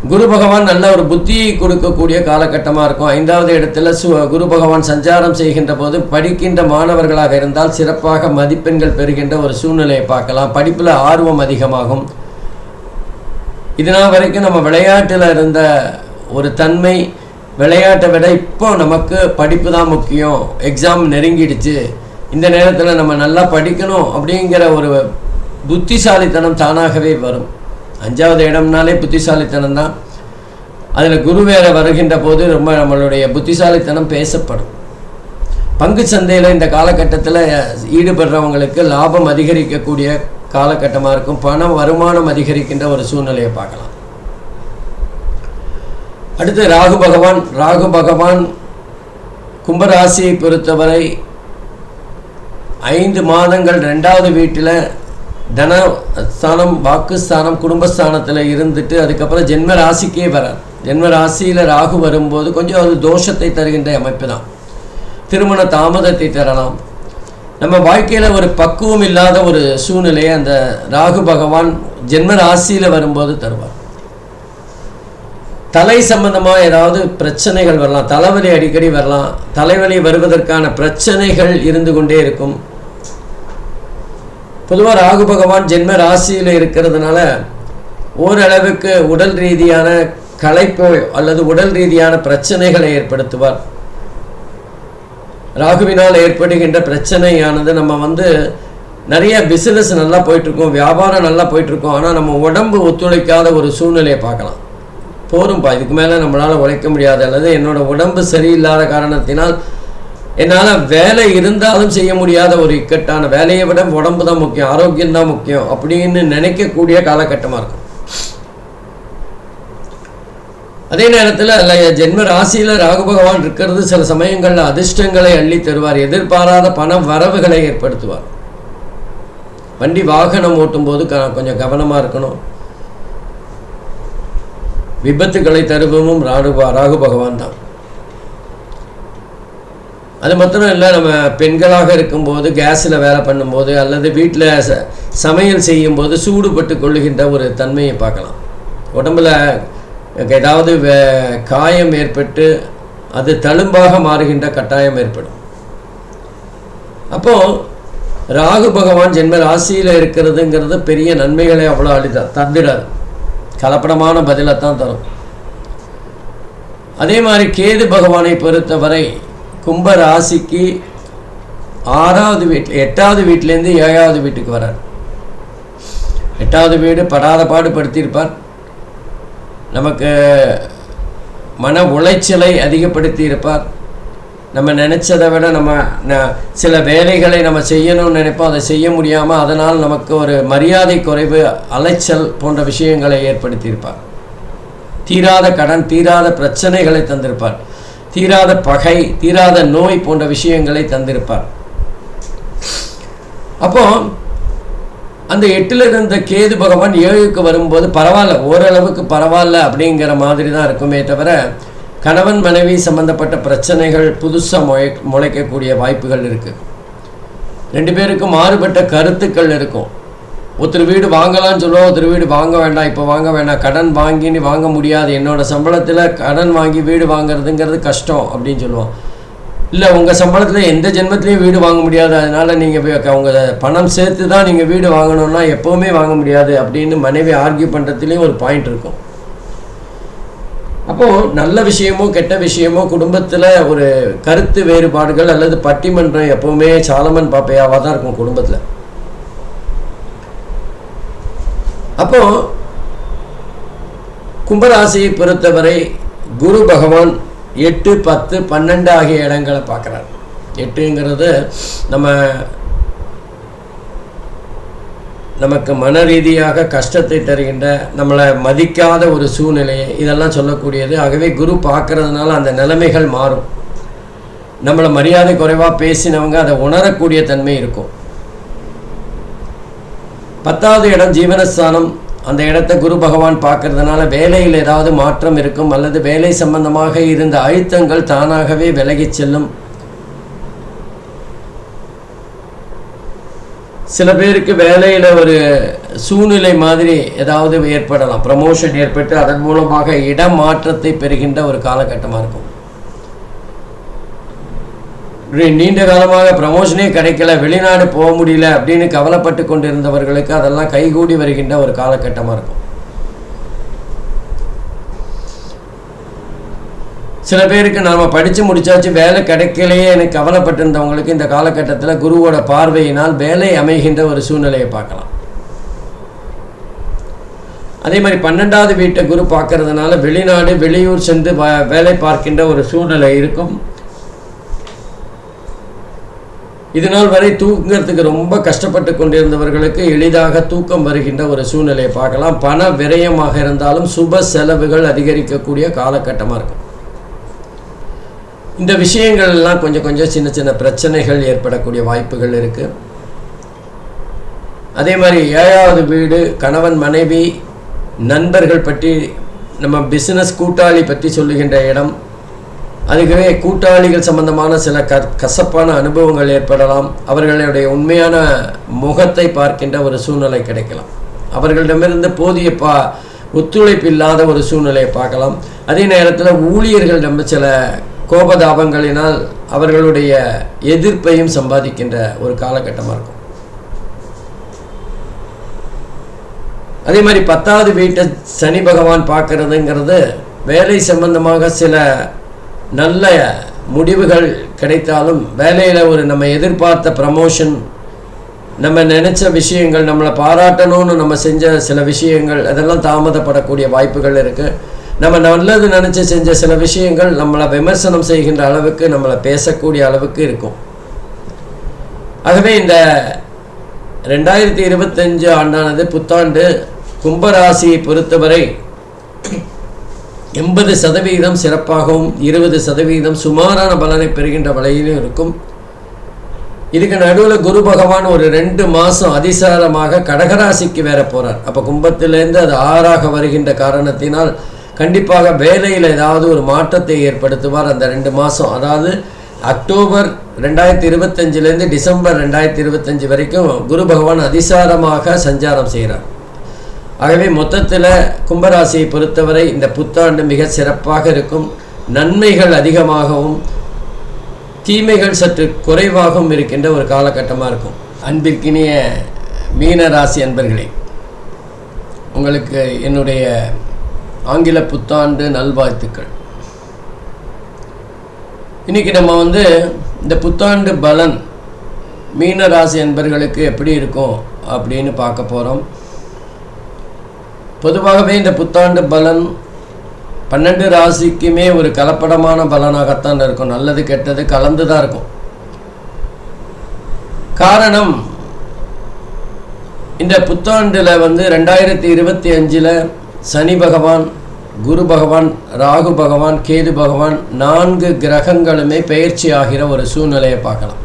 குரு பகவான் நல்ல ஒரு புத்தியை கொடுக்கக்கூடிய காலகட்டமாக இருக்கும். 5வது இடத்துல குரு பகவான் சஞ்சாரம் செய்கின்ற போது படிக்கின்ற மாணவர்களாக இருந்தால் சிறப்பாக மதிப்பெண்கள் பெறுகின்ற ஒரு சூழ்நிலையை பார்க்கலாம். படிப்பில் ஆர்வம் அதிகமாகும். இதனால் வரைக்கும் நம்ம விளையாட்டில் இருந்த ஒரு தன்மை, விளையாட்டை விட இப்போ நமக்கு படிப்பு தான் முக்கியம், எக்ஸாம் நெருங்கிடுச்சு, இந்த நேரத்தில் நம்ம நல்லா படிக்கணும் அப்படிங்கிற ஒரு புத்திசாலித்தனம் தானாகவே வரும். 5வது இடம்னாலே புத்திசாலித்தனம் தான். அதில் குரு வேற வருகின்ற போது ரொம்ப நம்மளுடைய புத்திசாலித்தனம் பேசப்படும். பங்கு சந்தையில் இந்த காலகட்டத்தில் ஈடுபடுறவங்களுக்கு லாபம் அதிகரிக்கக்கூடிய காலகட்டமாக இருக்கும். பணம் வருமானம் அதிகரிக்கின்ற ஒரு சூழ்நிலையை பார்க்கலாம். அடுத்து ராகு பகவான் கும்பராசியை பொறுத்தவரை 5 மாதங்கள் 2வது வீட்டில் தனஸ்தானம், வாக்குஸ்தானம், குடும்பஸ்தானத்தில் இருந்துட்டு அதுக்கப்புறம் ஜென்ம ராசிக்கே வரார். ஜென்ம ராசியில் ராகு வரும்போது கொஞ்சம் அது தோஷத்தை தருகின்ற அமைப்பு தான். திருமண தாமதத்தை தரலாம். நம்ம வாழ்க்கையில் ஒரு பக்குவம் இல்லாத ஒரு சூழ்நிலையை அந்த ராகு பகவான் ஜென்ம ராசியில் வரும்போது தருவார். தலை சம்பந்தமாக ஏதாவது பிரச்சனைகள் வரலாம், தலைவலி அடிக்கடி வரலாம். தலைவலி வருவதற்கான பிரச்சனைகள் இருந்து கொண்டே இருக்கும். பொதுவாக ராகு பகவான் ஜென்ம ராசியில் இருக்கிறதுனால ஓரளவுக்கு உடல் ரீதியான களைப்போ அல்லது உடல் ரீதியான பிரச்சனைகளை ஏற்படுத்துவார். ராகுவினால் ஏற்படுகின்ற பிரச்சனையானது நம்ம நிறைய பிஸ்னஸ் நல்லா போயிட்டுருக்கோம், வியாபாரம் நல்லா போயிட்டுருக்கோம், ஆனால் நம்ம உடம்பு ஒத்துழைக்காத ஒரு சூழ்நிலையை பார்க்கலாம். போரும்பா, இதுக்கு மேலே நம்மளால் உழைக்க முடியாது, அல்லது என்னோடய உடம்பு சரியில்லாத காரணத்தினால் என்னால் வேலை இருந்தாலும் செய்ய முடியாத ஒரு இக்கட்டான, வேலையை விட உடம்பு தான் முக்கியம், ஆரோக்கியம் தான் முக்கியம் அப்படின்னு நினைக்கக்கூடிய காலகட்டமாக இருக்கும். அதே நேரத்தில் ஜென்ம ராசியில் ராகு பகவான் இருக்கிறது சில சமயங்களில் அதிர்ஷ்டங்களை அள்ளி தருவார். எதிர்பாராத பண வரவுகளை ஏற்படுத்துவார். வண்டி வாகனம் ஓட்டும் போது கொஞ்சம் கவனமாக இருக்கணும். விபத்துக்களை தருவமும் ராகு பகவான் தான். அது மாத்திரம் இல்லை, நம்ம பெண்களாக இருக்கும்போது கேஸில் வேலை பண்ணும்போது அல்லது வீட்டில் சமையல் செய்யும்போது சூடுபட்டு கொள்ளுகின்ற ஒரு தன்மையை பார்க்கலாம். உடம்பில் ஏதாவது காயம் ஏற்பட்டு அது தழும்பாக மாறுகின்ற கட்டாயம் ஏற்படும். அப்போது ராகு பகவான் ஜென்ம ராசியில் இருக்கிறதுங்கிறது பெரிய நன்மைகளை அவ்வளோ தந்துடாது, கலப்படமான பதிலைத்தான் தரும். அதே மாதிரி கேது பகவானை பொறுத்தவரை கும்ப ராசிக்கு 6வது வீட்டில் 8வது வீட்டிலேருந்து 7வது வீட்டுக்கு வரார். 8வது வீடு படாத பாடுபடுத்தியிருப்பார். நமக்கு மன உளைச்சலை அதிகப்படுத்தி இருப்பார். நம்ம நினச்சதை விட நம்ம சில வேலைகளை நம்ம செய்யணும்னு நினைப்போம், அதை செய்ய முடியாமல் அதனால் நமக்கு ஒரு மரியாதை குறைவு, அலைச்சல் போன்ற விஷயங்களை ஏற்படுத்தியிருப்பார். தீராத கடன், தீராத பிரச்சனைகளை தந்திருப்பார். தீராத பகை, தீராத நோய் போன்ற விஷயங்களை தந்திருப்பார். அப்போ அந்த 8ல் இருந்த கேது பகவான் 7க்கு வரும்போது பரவாயில்ல, ஓரளவுக்கு பரவாயில்ல அப்படிங்கிற மாதிரி தான் இருக்குமே தவிர கணவன் மனைவி சம்பந்தப்பட்ட பிரச்சனைகள் புதுசாக முளைக்கக்கூடிய வாய்ப்புகள் இருக்குது. 2 பேருக்கும் மாறுபட்ட கருத்துக்கள் இருக்கும். ஒருத்தர் வீடு வாங்கலாம்னு சொல்லுவோம், ஒருத்தர் வீடு வாங்க வேண்டாம், இப்போ வாங்க வேண்டாம், கடன் வாங்கின்னு வாங்க முடியாது, என்னோட சம்பளத்தில் கடன் வாங்கி வீடு வாங்குறதுங்கிறது கஷ்டம் அப்படின்னு சொல்லுவோம். இல்லை, உங்கள் சம்பளத்தில் எந்த ஜென்மத்திலையும் வீடு வாங்க முடியாது, அதனால் நீங்கள் உங்கள் பணம் சேர்த்து தான் நீங்கள் வீடு வாங்கணுன்னா எப்போவுமே வாங்க முடியாது அப்படின்னு மனைவி ஆர்கியூ பண்ணுறதுலேயும் ஒரு பாயிண்ட் இருக்கும். அப்போது நல்ல விஷயமோ கெட்ட விஷயமோ குடும்பத்தில் ஒரு கருத்து வேறுபாடுகள் அல்லது பட்டிமன்றம் எப்போவுமே சாலமன் பாப்பையாவாக தான் இருக்கும் குடும்பத்தில். அப்போது கும்பராசியை பொறுத்தவரை குரு பகவான் 8, 10, 12 ஆகிய இடங்களை பார்க்குறார். 8ங்கிறது நமக்கு மன ரீதியாக கஷ்டத்தை தருகின்ற, நம்மளை மதிக்காத ஒரு சூழ்நிலையை இதெல்லாம் சொல்லக்கூடியது. ஆகவே குரு பார்க்கறதுனால அந்த நிலைமைகள் மாறும். நம்மளை மரியாதை குறைவாக பேசினவங்க அதை உணரக்கூடிய தன்மை இருக்கும். 10வது இடம் ஜீவனஸ்தானம். அந்த இடத்தை குரு பகவான் பார்க்கறதுனால வேலையில் ஏதாவது மாற்றம் இருக்கும், அல்லது வேலை சம்பந்தமாக இருந்த அழுத்தங்கள் தானாகவே விலகி செல்லும். சில பேருக்கு வேலையில் ஒரு சூழ்நிலை மாதிரி ஏதாவது ஏற்படலாம், ப்ரமோஷன் ஏற்பட்டு அதன் மூலமாக இடமாற்றத்தை பெறுகின்ற ஒரு காலகட்டமாக இருக்கும். நீண்ட காலமாக ப்ரமோஷனே கிடைக்கல, வெளிநாடு போக முடியல அப்படின்னு கவலைப்பட்டு கொண்டிருந்தவர்களுக்கு அதெல்லாம் கைகூடி வருகின்ற ஒரு காலகட்டமாக இருக்கும். சில பேருக்கு நாம் படித்து முடித்தாச்சு வேலை கிடைக்கலையே எனக்கு கவலைப்பட்டிருந்தவங்களுக்கு இந்த காலகட்டத்தில் குருவோட பார்வையினால் வேலை அமைகின்ற ஒரு சூழ்நிலையை பார்க்கலாம். அதே மாதிரி 12வது வீட்டை குரு பார்க்கறதுனால வெளிநாடு வெளியூர் சென்று வேலை பார்க்கின்ற ஒரு சூழ்நிலை இருக்கும். இதனால் வரை தூங்குறதுக்கு ரொம்ப கஷ்டப்பட்டு கொண்டிருந்தவர்களுக்கு எளிதாக தூக்கம் வருகின்ற ஒரு சூழ்நிலையை பார்க்கலாம். பண விரயமாக இருந்தாலும் சுப செலவுகள் அதிகரிக்கக்கூடிய காலகட்டமாக இருக்கும். இந்த விஷயங்கள் எல்லாம் கொஞ்சம் கொஞ்சம் சின்ன சின்ன பிரச்சனைகள் ஏற்படக்கூடிய வாய்ப்புகள் இருக்குது. அதே மாதிரி 7வது வீடு கணவன் மனைவி நண்பர்கள் பற்றி, நம்ம பிஸ்னஸ் கூட்டாளி பற்றி சொல்லுகின்ற இடம். அதுவே கூட்டாளிகள் சம்பந்தமான சில கசப்பான அனுபவங்கள் ஏற்படலாம். அவர்களுடைய உண்மையான முகத்தை பார்க்கின்ற ஒரு சூழ்நிலை கிடைக்கலாம். அவர்களிடமிருந்து போதிய ஒத்துழைப்பு இல்லாத ஒரு சூழ்நிலையை பார்க்கலாம். அதே நேரத்தில் ஊழியர்களிடம் சில கோபதாபங்களினால் அவர்களுடைய எதிர்ப்பையும் சம்பாதிக்கின்ற ஒரு காலகட்டமாக இருக்கும். அதே மாதிரி 10வது வீட்டை சனி பகவான் பார்க்கறதுங்கிறது வேலை சம்பந்தமாக சில நல்ல முடிவுகள் கிடைத்தாலும் வேலையில் ஒரு நம்ம எதிர்பார்த்த ப்ரமோஷன், நம்ம நினச்ச விஷயங்கள், நம்மளை பாராட்டணும்னு நம்ம செஞ்ச சில விஷயங்கள் அதெல்லாம் தாமதப்படக்கூடிய வாய்ப்புகள் இருக்குது. நம்ம நல்லது நினச்சி செஞ்ச சில விஷயங்கள் நம்மளை விமர்சனம் செய்கின்ற அளவுக்கு, நம்மளை பேசக்கூடிய அளவுக்கு இருக்கும். ஆகவே இந்த 2025 ஆண்டானது புத்தாண்டு கும்பராசியை பொறுத்தவரை 80% சிறப்பாகவும் 20% சுமாரான பலனை பெறுகின்ற வழியிலும் இருக்கும். இதுக்கு நடுவில் குரு பகவான் ஒரு 2 மாதம் அதிசாரமாக கடகராசிக்கு வேற போகிறார். அப்போ கும்பத்திலேருந்து அது 6ஆக வருகின்ற காரணத்தினால் கண்டிப்பாக வேலையில் ஏதாவது ஒரு மாற்றத்தை ஏற்படுத்துவார். அந்த 2 மாதம், அதாவது அக்டோபர் 2025 டிசம்பர் 2025 வரைக்கும் குரு பகவான் அதிசாரமாக சஞ்சாரம் செய்கிறார். ஆகவே மொத்தத்தில் கும்பராசியை பொறுத்தவரை இந்த புத்தாண்டு மிக சிறப்பாக இருக்கும். நன்மைகள் அதிகமாகவும் தீமைகள் சற்று குறைவாகவும் இருக்கின்ற ஒரு காலகட்டமாக இருக்கும். அன்பிற்கினிய மீனராசி அன்பர்களே, உங்களுக்கு என்னுடைய ஆங்கில புத்தாண்டு நல்வாழ்த்துக்கள். இன்றைக்கி நம்ம இந்த புத்தாண்டு பலன் மீனராசி அன்பர்களுக்கு எப்படி இருக்கும் அப்படின்னு பார்க்க போகிறோம். பொதுவாகவே இந்த புத்தாண்டு பலன் 12 ராசிக்குமே ஒரு கலப்படமான பலனாகத்தான் இருக்கும். நல்லது கெட்டது கலந்து தான் இருக்கும். காரணம், இந்த புத்தாண்டில் 2025 சனி பகவான், குரு பகவான், ராகு பகவான், கேது பகவான் 4 கிரகங்களுமே பயிற்சி ஆகிற ஒரு சூழ்நிலையை பார்க்கலாம்.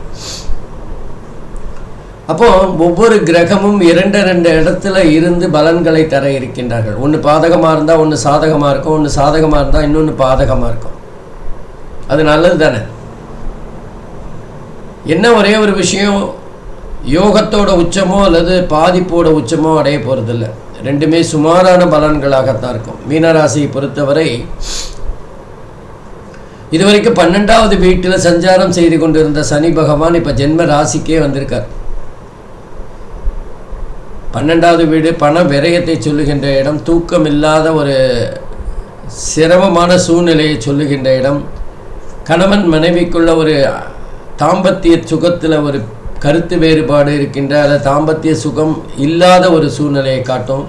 அப்போ ஒவ்வொரு கிரகமும் 2 இடத்துல இருந்து பலன்களை தர இருக்கின்றார்கள். ஒன்று பாதகமாக இருந்தால் ஒன்று சாதகமாக இருக்கும், ஒன்று சாதகமாக இருந்தால் இன்னொன்று பாதகமாக இருக்கும். அது நல்லது தானே. என்ன ஒரே ஒரு விஷயம், யோகத்தோட உச்சமோ அல்லது பாதிப்போட உச்சமோ அடைய போகிறதில்லை. ரெண்டுமே சுமாரான பலன்களாகத்தான் இருக்கும். மீனராசியை பொறுத்தவரை இதுவரைக்கும் 12வது வீட்டில் சஞ்சாரம் செய்து கொண்டிருந்த சனி பகவான் இப்போ ஜென்ம ராசிக்கே வந்திருக்கார். 12வது வீடு பண விரயத்தை சொல்லுகின்ற இடம், தூக்கம் இல்லாத ஒரு சிரமமான சூழ்நிலையை சொல்லுகின்ற இடம், கணவன் மனைவிக்குள்ள ஒரு தாம்பத்திய சுகத்தில் ஒரு கருத்து வேறுபாடு இருக்கின்ற அல்லது தாம்பத்திய சுகம் இல்லாத ஒரு சூழ்நிலையை காட்டும்.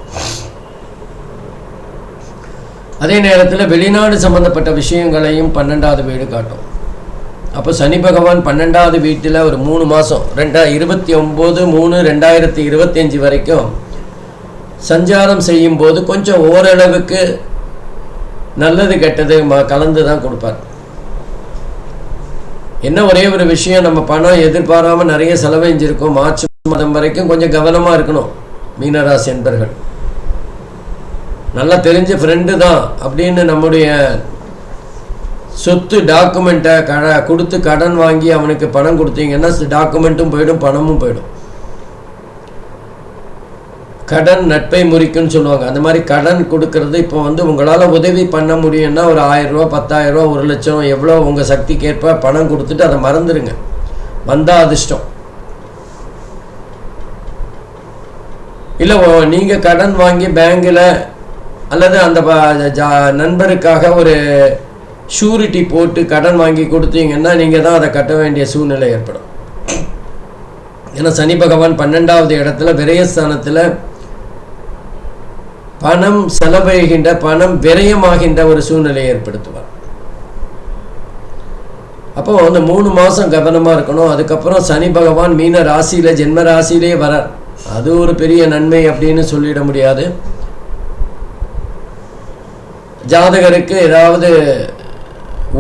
அதே நேரத்தில் வெளிநாடு சம்பந்தப்பட்ட விஷயங்களையும் 12வது வீடு காட்டும். அப்போ சனி பகவான் 12வது வீட்டில் ஒரு 3 மாதம் 29/3/2025 வரைக்கும் சஞ்சாரம் செய்யும் போது கொஞ்சம் ஓரளவுக்கு நல்லது கெட்டது கலந்து தான் கொடுப்பார். என்ன ஒரே ஒரு விஷயம், நம்ம பணம் எதிர்பாராமல் நிறைய செலவழிஞ்சிருக்கோம். மார்ச் மாதம் வரைக்கும் கொஞ்சம் கவனமாக இருக்கணும் மீனராசி என்பர்கள். நல்லா தெரிஞ்ச ஃப்ரெண்டு தான் அப்படின்னு நம்முடைய சொத்து டாக்குமெண்ட்டை கொடுத்து கடன் வாங்கி அவனுக்கு பணம் கொடுத்தீங்கன்னா டாக்குமெண்ட்டும் போயிடும், பணமும் போயிடும். கடன் நட்பை முறிக்குன்னு சொல்லுவாங்க. அந்த மாதிரி கடன் கொடுக்கறது இப்போ உங்களால் உதவி பண்ண முடியும்னா ஒரு 1000 ரூபா 10,000 ரூபா 1 லட்சம் எவ்வளோ உங்கள் சக்திக்கேற்ப பணம் கொடுத்துட்டு அதை மறந்துடுங்க. வந்தால் அதிர்ஷ்டம். இல்லை நீங்கள் கடன் வாங்கி பேங்கில் அல்லது அந்த நண்பருக்காக ஒரு ஷூரிட்டி போட்டு கடன் வாங்கி கொடுத்தீங்கன்னா நீங்கள் தான் அதை கட்ட வேண்டிய சூழ்நிலை ஏற்படும். ஏன்னா சனி பகவான் 12வது இடத்துல விரயஸ்தானத்தில் பணம் செலவழிகின்ற பணம் விரயமாகின்ற ஒரு சூழ்நிலையை ஏற்படுத்துவார். அப்போ அந்த 3 மாதம் கவனமாக இருக்கணும். அதுக்கப்புறம் சனி பகவான் மீன ராசியில் ஜென்ம ராசியிலே வரார். அது ஒரு பெரிய நன்மை அப்படின்னு சொல்லிட முடியாது. ஜாதகருக்கு ஏதாவது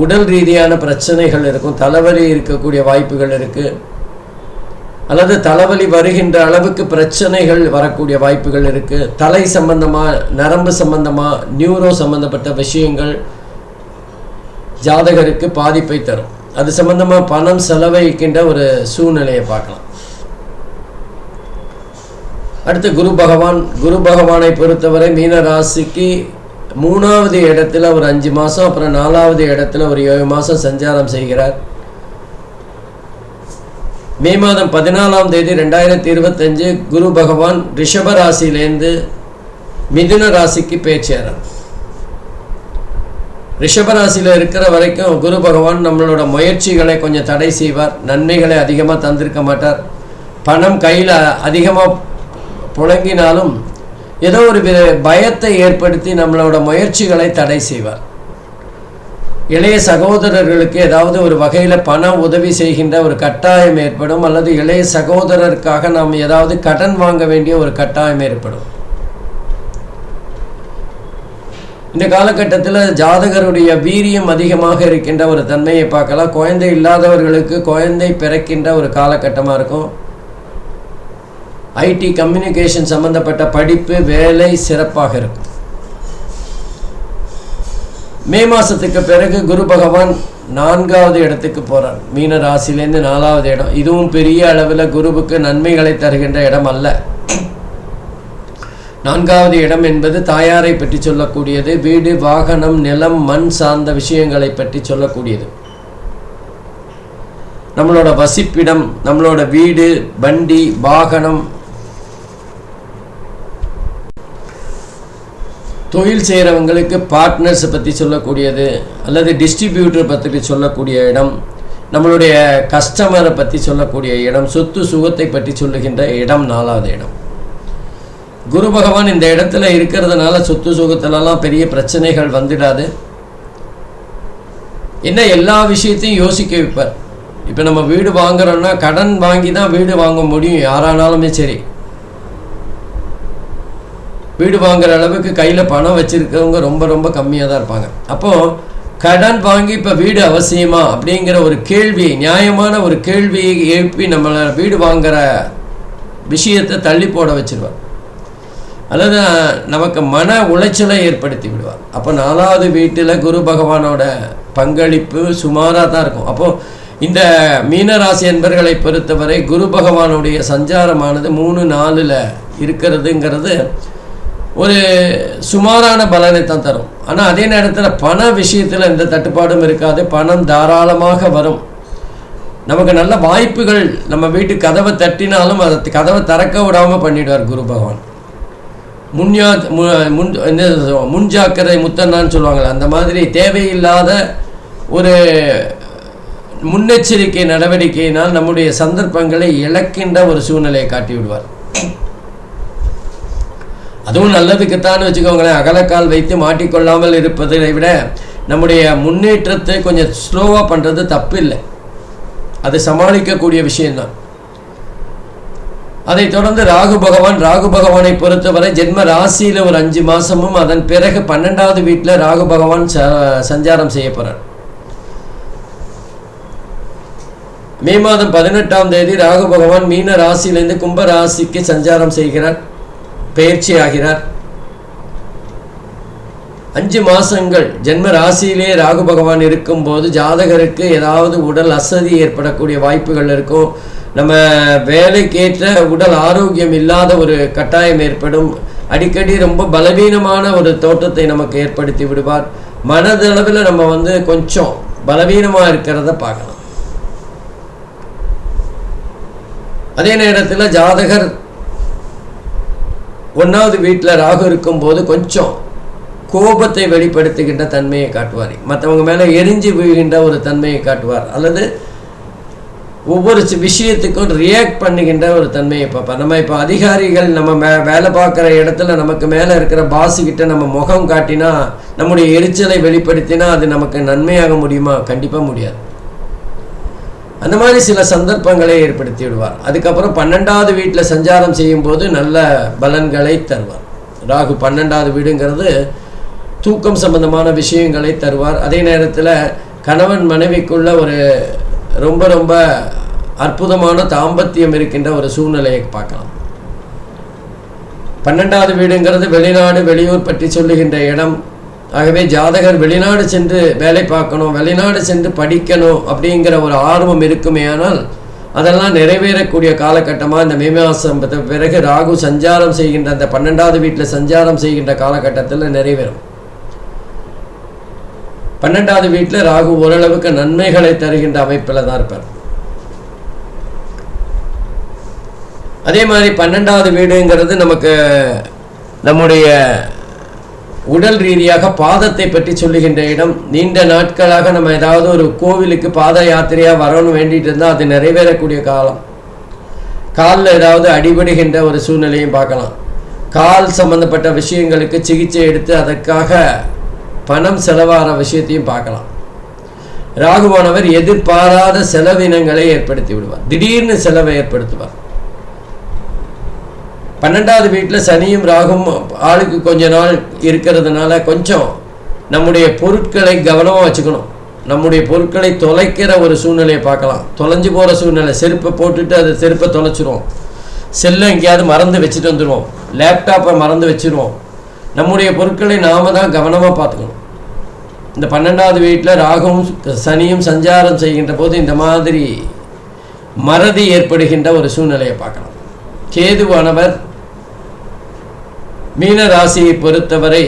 உடல் ரீதியான பிரச்சனைகள் இருக்கும், தலைவலி இருக்கக்கூடிய வாய்ப்புகள் இருக்குது, அல்லது தலைவலி வருகின்ற அளவுக்கு பிரச்சனைகள் வரக்கூடிய வாய்ப்புகள் இருக்குது. தலை சம்பந்தமாக, நரம்பு சம்பந்தமாக, நியூரோ சம்பந்தப்பட்ட விஷயங்கள் ஜாதகருக்கு பாதிப்பை தரும். அது சம்பந்தமாக பணம் செலவழிக்கின்ற ஒரு சூழ்நிலையை பார்க்கலாம். அடுத்து குரு பகவானை பொறுத்தவரை மீன ராசிக்கு 3வது இடத்துல ஒரு 5 மாதம், அப்புறம் 4வது இடத்துல ஒரு 7 மாதம் சஞ்சாரம் செய்கிறார். மே மாதம் 14ஆம் தேதி 2025 குரு பகவான் ரிஷப ராசியிலேருந்து மிதுன ராசிக்கு பேச்சாரார். ரிஷப ராசியில் இருக்கிற வரைக்கும் குரு பகவான் நம்மளோட முயற்சிகளை கொஞ்சம் தடை செய்வார். நன்மைகளை அதிகமாக தந்திருக்க மாட்டார். பணம் கையில் அதிகமாக புழங்கினாலும் ஏதோ ஒரு பயத்தை ஏற்படுத்தி நம்மளோட முயற்சிகளை தடை செய்வார். இளைய சகோதரர்களுக்கு ஏதாவது ஒரு வகையில் பண உதவி செய்கின்ற ஒரு கட்டாயம் ஏற்படும், அல்லது இளைய சகோதரருக்காக நாம் ஏதாவது கடன் வாங்க வேண்டிய ஒரு கட்டாயம் ஏற்படும். இந்த காலகட்டத்தில் ஜாதகருடைய வீரியம் அதிகமாக இருக்கின்ற ஒரு தன்மையை பார்க்கலாம். குழந்தை இல்லாதவர்களுக்கு குழந்தை பிறக்கின்ற ஒரு காலகட்டமாக இருக்கும். ஐடி கம்யூனிகேஷன் சம்பந்தப்பட்ட படிப்பு வேலை சிறப்பாக இருக்கும். மே மாதத்துக்கு பிறகு குரு பகவான் 4வது இடத்துக்கு போகிறார். மீன ராசியிலேருந்து 4வது இடம். இதுவும் பெரிய அளவில் குருவுக்கு நன்மைகளை தருகின்ற இடம் அல்ல. 4வது இடம் என்பது தாயாரை பற்றி சொல்லக்கூடியது. வீடு, வாகனம், நிலம், மண் சார்ந்த விஷயங்களை பற்றி சொல்லக்கூடியது. நம்மளோட வசிப்பிடம், நம்மளோட வீடு, வண்டி, வாகனம், தொழில் செய்கிறவங்களுக்கு பார்ட்னர்ஸை பற்றி சொல்லக்கூடியது, அல்லது டிஸ்ட்ரிபியூட்டரை பற்றி சொல்லக்கூடிய இடம், நம்மளுடைய கஸ்டமரை பற்றி சொல்லக்கூடிய இடம், சொத்து சுகத்தை பற்றி சொல்லுகின்ற இடம் 4வது இடம். குரு பகவான் இந்த இடத்துல இருக்கிறதுனால சொத்து சுகத்திலலாம் பெரிய பிரச்சனைகள் வந்துடாது. என்ன எல்லா விஷயத்தையும் யோசிக்க வைப்பார். இப்போ நம்ம வீடு வாங்குறோம்னா கடன் வாங்கி தான் வீடு வாங்க முடியும், யாரானாலுமே சரி. வீடு வாங்குற அளவுக்கு கையில் பணம் வச்சுருக்கவங்க ரொம்ப ரொம்ப கம்மியாக தான் இருப்பாங்க. அப்போது கடன் வாங்கி இப்போ வீடு அவசியமா அப்படிங்கிற ஒரு கேள்வி, நியாயமான ஒரு கேள்வியை எழுப்பி நம்மளை வீடு வாங்குகிற விஷயத்தை தள்ளி போட வச்சுருவார், அல்லது நமக்கு மன உளைச்சலை ஏற்படுத்தி விடுவார். அப்போ 4வது வீட்டில் குரு பகவானோட பங்களிப்பு சுமாராக தான் இருக்கும். அப்போது இந்த மீனராசி என்பர்களை பொறுத்தவரை குரு பகவானுடைய சஞ்சாரமானது 3-4 இருக்கிறதுங்கிறது ஒரு சுமாரான பலனை தான் தரும். ஆனால் அதே நேரத்தில் பண விஷயத்தில் எந்த தட்டுப்பாடும் இருக்காது. பணம் தாராளமாக வரும். நமக்கு நல்ல வாய்ப்புகள், நம்ம வீட்டு கதவை தட்டினாலும் அதை கதவை திறக்க விடாமல் பண்ணிடுவார் குரு பகவான். முன்ஜாக்கிரதை முத்தன்னான்னு சொல்லுவாங்களே, அந்த மாதிரி தேவையில்லாத ஒரு முன்னெச்சரிக்கை நடவடிக்கையினால் நம்முடைய சந்தர்ப்பங்களை இழக்கின்ற ஒரு சூழ்நிலையை காட்டி விடுவார். அதுவும் நல்லதுக்குத்தான் வச்சுக்கோங்களேன். அகலக்கால் வைத்து மாட்டிக்கொள்ளாமல் இருப்பதை விட நம்முடைய முன்னேற்றத்தை கொஞ்சம் ஸ்லோவாக பண்ணுறது தப்பு இல்லை, அது சமாளிக்கக்கூடிய விஷயம்தான். அதை தொடர்ந்து ராகு பகவானை பொறுத்தவரை ஜென்ம ராசியில் ஒரு 5 மாதமும் அதன் பிறகு 12வது வீட்டில் ராகு பகவான் சஞ்சாரம் செய்ய போகிறார். மே மாதம் 18ஆம் தேதி ராகு பகவான் மீன ராசியிலிருந்து கும்ப ராசிக்கு சஞ்சாரம் செய்கிறார், பயிற்சி ஆகிறார். 5 மாதங்கள் ஜென்ம ராசியிலே ராகு பகவான் இருக்கும்போது ஜாதகருக்கு ஏதாவது உடல் அசதி ஏற்படக்கூடிய வாய்ப்புகள் இருக்கும். நம்ம வேலைக்கேற்ற உடல் ஆரோக்கியம் இல்லாத ஒரு கட்டாயம் ஏற்படும். அடிக்கடி ரொம்ப பலவீனமான ஒரு தோற்றத்தை நமக்கு ஏற்படுத்தி விடுவார். மனதளவில் நம்ம கொஞ்சம் பலவீனமாக இருக்கிறத பார்க்கலாம். அதே நேரத்தில் ஜாதகர் 1வது வீட்டில் ராகு இருக்கும்போது கொஞ்சம் கோபத்தை வெளிப்படுத்துகின்ற தன்மையை காட்டுவார். மற்றவங்க மேலே எரிஞ்சு விழுகின்ற ஒரு தன்மையை காட்டுவார். அல்லது ஒவ்வொரு விஷயத்துக்கும் ரியாக்ட் பண்ணுகின்ற ஒரு தன்மையை பார்ப்பார். நம்ம இப்போ அதிகாரிகள் நம்ம வேலை பார்க்குற இடத்துல நமக்கு மேலே இருக்கிற பாஸுக்கிட்ட நம்ம முகம் காட்டினா, நம்முடைய எரிச்சலை வெளிப்படுத்தினா அது நமக்கு நன்மையாக முடியுமா? கண்டிப்பாக முடியாது. அந்த மாதிரி சில சந்தர்ப்பங்களை ஏற்படுத்தி விடுவார். அதுக்கப்புறம் 12வது வீட்டில் சஞ்சாரம் செய்யும்போது நல்ல பலன்களை தருவார். ராகு 12வது வீடுங்கிறது தூக்கம் சம்பந்தமான விஷயங்களை தருவார். அதே நேரத்தில் கணவன் மனைவிக்குள்ள ஒரு ரொம்ப ரொம்ப அற்புதமான தாம்பத்தியம் இருக்கின்ற ஒரு சூழ்நிலையை பார்க்கலாம். 12வது வீடுங்கிறது வெளிநாடு வெளியூர் பற்றி சொல்லுகின்ற இடம். ஆகவே ஜாதகர் வெளிநாடு சென்று வேலை பார்க்கணும், வெளிநாடு சென்று படிக்கணும் அப்படிங்கிற ஒரு ஆர்வம் இருக்குமே. ஆனால் அதெல்லாம் நிறைவேறக்கூடிய காலகட்டமாக இந்த மே மாதம் பிறகு ராகு சஞ்சாரம் செய்கின்ற அந்த 12வது வீட்டில் சஞ்சாரம் செய்கின்ற காலகட்டத்தில் நிறைவேறும். 12வது வீட்டில் ராகு ஓரளவுக்கு நன்மைகளை தருகின்ற அமைப்பில் தான் இருப்பார். அதே மாதிரி 12வது வீடுங்கிறது நமக்கு நம்முடைய உடல் ரீதியாக பாதத்தை பற்றி சொல்லுகின்ற இடம். நீண்ட நாட்களாக நம்ம ஏதாவது ஒரு கோவிலுக்கு பாத யாத்திரையாக வரணும்னு வேண்டிட்டு இருந்தால் அது நிறைவேறக்கூடிய காலம். காலில் ஏதாவது அடிபடுகின்ற ஒரு சூழ்நிலையும் பார்க்கலாம். கால் சம்பந்தப்பட்ட விஷயங்களுக்கு சிகிச்சை எடுத்து அதற்காக பணம் செலவாகிற விஷயத்தையும் பார்க்கலாம். ராகுவானவர் எதிர்பாராத செலவினங்களை ஏற்படுத்தி விடுவார். திடீர்னு செலவை ஏற்படுத்துவார். 12வது வீட்டில் சனியும் ராகும் ஆளுக்கு கொஞ்ச நாள் இருக்கிறதுனால கொஞ்சம் நம்முடைய பொருட்களை கவனமாக வச்சுக்கணும். நம்முடைய பொருட்களை தொலைக்கிற ஒரு சூழ்நிலையை பார்க்கலாம். தொலைஞ்சு போகிற சூழ்நிலை. செருப்பை போட்டுட்டு அது செருப்பை தொலைச்சிருவோம். செல்லை எங்கேயாவது மறந்து வச்சுட்டு வந்துடுவோம். லேப்டாப்பை மறந்து வச்சுருவோம். நம்முடைய பொருட்களை நாம் தான் கவனமாக பார்த்துக்கணும். இந்த 12வது வீட்டில் ராகும் சனியும் சஞ்சாரம் செய்கின்ற போது இந்த மாதிரி மறதி ஏற்படுகின்ற ஒரு சூழ்நிலையை பார்க்கலாம். கேதுவானவர் மீன ராசியை பொறுத்தவரை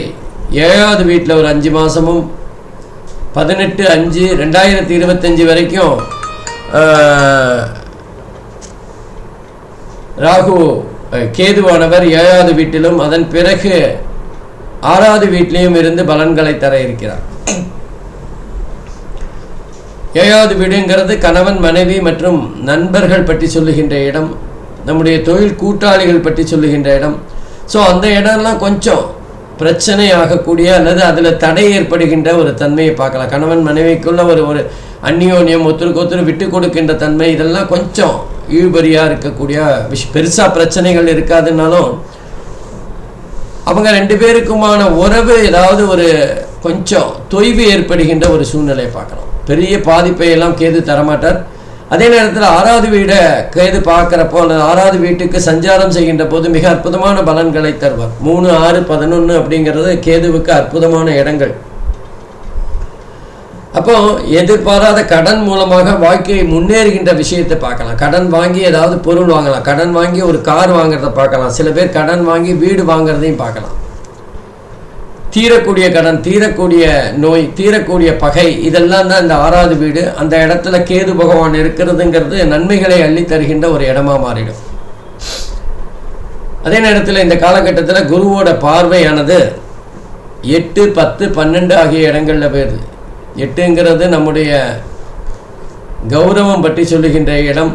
7வது வீட்டில் ஒரு 5 மாதமும் 18/5/2025 வரைக்கும் ராகு கேதுவானவர் 7வது வீட்டிலும் அதன் பிறகு 6வது வீட்டிலையும் இருந்து பலன்களை தர இருக்கிறார். 7வது வீடுங்கிறது கணவன் மனைவி மற்றும் நண்பர்கள் பற்றி சொல்லுகின்ற இடம். நம்முடைய தொழில் கூட்டாளிகள் பற்றி சொல்லுகின்ற இடம். ஸோ அந்த இடம்லாம் கொஞ்சம் பிரச்சனை ஆகக்கூடிய அல்லது அதில் தடை ஏற்படுகின்ற ஒரு தன்மையை பார்க்கலாம். கணவன் மனைவிக்குள்ள ஒரு அந்நியோன்யம், ஒருத்தருக்கு ஒருத்தர் விட்டு கொடுக்கின்ற தன்மை, இதெல்லாம் கொஞ்சம் இழுபறியாக இருக்கக்கூடிய பெருசாக பிரச்சனைகள் இருக்காதுனாலும் அவங்க 2 பேருக்குமான உறவு ஏதாவது ஒரு கொஞ்சம் தொய்வு ஏற்படுகின்ற ஒரு சூழ்நிலையை பார்க்கலாம். பெரிய பாதிப்பை எல்லாம் கேது தரமாட்டார். அதே நேரத்தில் 6வது வீடை கேது பார்க்குறப்போ அல்லது 6வது வீட்டுக்கு சஞ்சாரம் செய்கின்ற போது மிக அற்புதமான பலன்களை தருவார். 3, 6, 11 அப்படிங்கிறது கேதுவுக்கு அற்புதமான இடங்கள். அப்போ எதிர்பாராத கடன் மூலமாக வாழ்க்கையை முன்னேறுகின்ற விஷயத்தை பார்க்கலாம். கடன் வாங்கி ஏதாவது பொருள் வாங்கலாம். கடன் வாங்கி ஒரு கார் வாங்குறத பார்க்கலாம். சில பேர் கடன் வாங்கி வீடு வாங்குறதையும் பார்க்கலாம். தீரக்கூடிய கடன், தீரக்கூடிய நோய், தீரக்கூடிய பகை, இதெல்லாம் தான் இந்த 6வது வீடு. அந்த இடத்துல கேது பகவான் இருக்கிறதுங்கிறது நன்மைகளை அள்ளி தருகின்ற ஒரு இடமா மாறிடும். அதே நேரத்தில் இந்த காலகட்டத்தில் குருவோட பார்வையானது 8, 10, 12 ஆகிய இடங்களில் போயிடுது. 8ங்கிறது நம்முடைய கௌரவம் பற்றி சொல்லுகின்ற இடம்.